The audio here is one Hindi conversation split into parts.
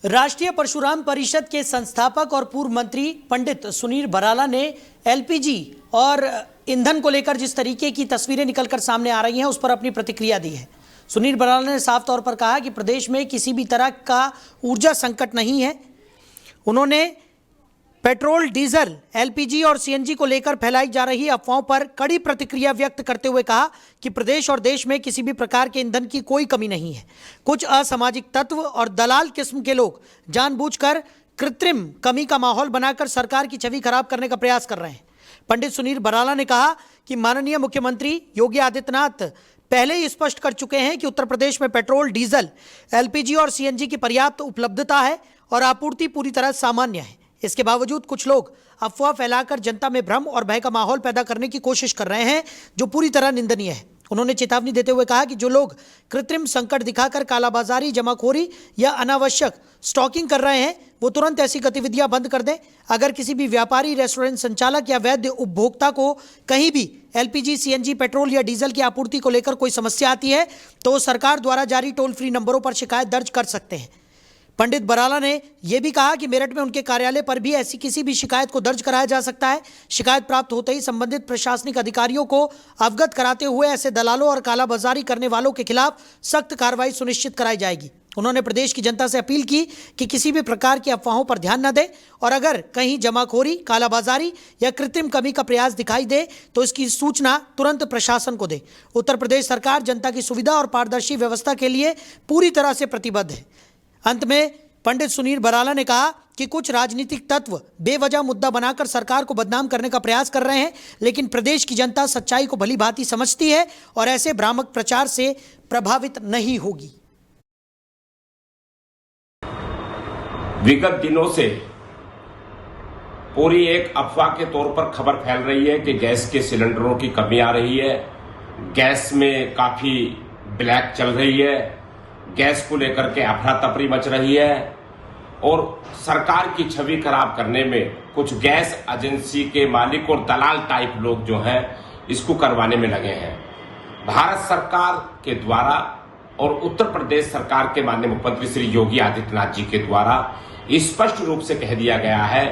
राष्ट्रीय परशुराम परिषद के संस्थापक और पूर्व मंत्री पंडित सुनील बराला ने एलपीजी और ईंधन को लेकर जिस तरीके की तस्वीरें निकलकर सामने आ रही हैं उस पर अपनी प्रतिक्रिया दी है। सुनील बराला ने साफ तौर पर कहा कि प्रदेश में किसी भी तरह का ऊर्जा संकट नहीं है। उन्होंने पेट्रोल, डीजल, एलपीजी और सीएनजी को लेकर फैलाई जा रही अफवाहों पर कड़ी प्रतिक्रिया व्यक्त करते हुए कहा कि प्रदेश और देश में किसी भी प्रकार के ईंधन की कोई कमी नहीं है। कुछ असामाजिक तत्व और दलाल किस्म के लोग जानबूझकर कृत्रिम कमी का माहौल बनाकर सरकार की छवि खराब करने का प्रयास कर रहे हैं। पंडित सुनील बराला ने कहा कि माननीय मुख्यमंत्री योगी आदित्यनाथ पहले ही स्पष्ट कर चुके हैं कि उत्तर प्रदेश में पेट्रोल, डीजल, एलपीजी और सीएनजी की पर्याप्त उपलब्धता है और आपूर्ति पूरी तरह सामान्य है। इसके बावजूद कुछ लोग अफवाह फैलाकर जनता में भ्रम और भय का माहौल पैदा करने की कोशिश कर रहे हैं, जो पूरी तरह निंदनीय है। उन्होंने चेतावनी देते हुए कहा कि जो लोग कृत्रिम संकट दिखाकर कालाबाजारी, जमाखोरी या अनावश्यक स्टॉकिंग कर रहे हैं वो तुरंत ऐसी गतिविधियां बंद कर दें। अगर किसी भी व्यापारी, रेस्टोरेंट संचालक या वैध उपभोक्ता को कहीं भी एलपीजी, सीएनजी, पेट्रोल या डीजल की आपूर्ति को लेकर कोई समस्या आती है तो सरकार द्वारा जारी टोल फ्री नंबरों पर शिकायत दर्ज कर सकते हैं। पंडित बराला ने यह भी कहा कि मेरठ में उनके कार्यालय पर भी ऐसी किसी भी शिकायत को दर्ज कराया जा सकता है। शिकायत प्राप्त होते ही संबंधित प्रशासनिक अधिकारियों को अवगत कराते हुए ऐसे दलालों और कालाबाजारी करने वालों के खिलाफ सख्त कार्रवाई सुनिश्चित कराई जाएगी। उन्होंने प्रदेश की जनता से अपील की कि किसी भी प्रकार की अफवाहों पर ध्यान न दे और अगर कहीं जमाखोरी, कालाबाजारी या कृत्रिम कमी का प्रयास दिखाई दे तो इसकी सूचना तुरंत प्रशासन को दे। उत्तर प्रदेश सरकार जनता की सुविधा और पारदर्शी व्यवस्था के लिए पूरी तरह से प्रतिबद्ध है। अंत में पंडित सुनील बराला ने कहा कि कुछ राजनीतिक तत्व बेवजह मुद्दा बनाकर सरकार को बदनाम करने का प्रयास कर रहे हैं, लेकिन प्रदेश की जनता सच्चाई को भली भांति समझती है और ऐसे भ्रामक प्रचार से प्रभावित नहीं होगी। विगत दिनों से पूरी एक अफवाह के तौर पर खबर फैल रही है कि गैस के सिलेंडरों की कमी आ रही है, गैस में काफी ब्लैक चल रही है, गैस को लेकर के अफरा तफरी मच रही है और सरकार की छवि खराब करने में कुछ गैस एजेंसी के मालिक और दलाल टाइप लोग जो हैं इसको करवाने में लगे हैं। भारत सरकार के द्वारा और उत्तर प्रदेश सरकार के माननीय मुख्यमंत्री श्री योगी आदित्यनाथ जी के द्वारा स्पष्ट रूप से कह दिया गया है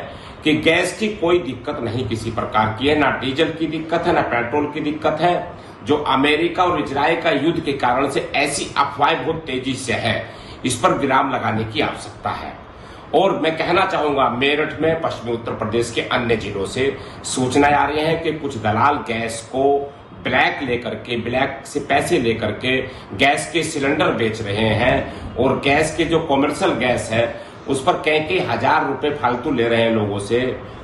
कि गैस की कोई दिक्कत नहीं किसी प्रकार की है, ना डीजल की दिक्कत है, ना पेट्रोल की दिक्कत है। जो अमेरिका और इजराइल का युद्ध के कारण से ऐसी अफवाहें बहुत तेजी से है, इस पर विराम लगाने की आवश्यकता है। और मैं कहना चाहूंगा, मेरठ में पश्चिमी उत्तर प्रदेश के अन्य जिलों से सूचनाएं आ रही हैं कि कुछ दलाल गैस को ब्लैक से पैसे लेकर के गैस के सिलेंडर बेच रहे हैं और गैस के जो कॉमर्शियल गैस है उस पर कई हजार रुपए फालतू ले रहे हैं लोगों से,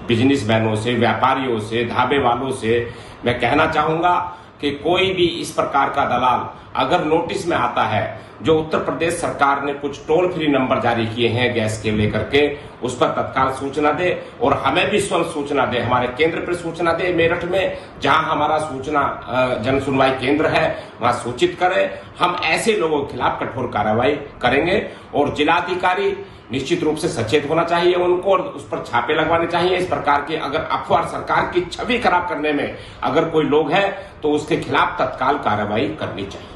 बिजनेसमैनों से, व्यापारियों से, ढाबे वालों से। मैं कहना चाहूंगा कि कोई भी इस प्रकार का दलाल अगर नोटिस में आता है, जो उत्तर प्रदेश सरकार ने कुछ टोल फ्री नंबर जारी किए हैं गैस के लेकर के, उस पर तत्काल सूचना दे और हमें भी स्वयं सूचना दे, हमारे केंद्र पर सूचना दे। मेरठ में जहां हमारा सूचना जन सुनवाई केंद्र है वहां सूचित करें। हम ऐसे लोगों के खिलाफ कठोर कार्रवाई करेंगे और जिलाधिकारी निश्चित रूप से सचेत होना चाहिए उनको और उस पर छापे लगवाने चाहिए। इस प्रकार के अगर अफवाह सरकार की छवि खराब करने में अगर कोई लोग है तो उसके खिलाफ तत्काल कार्रवाई करनी चाहिए।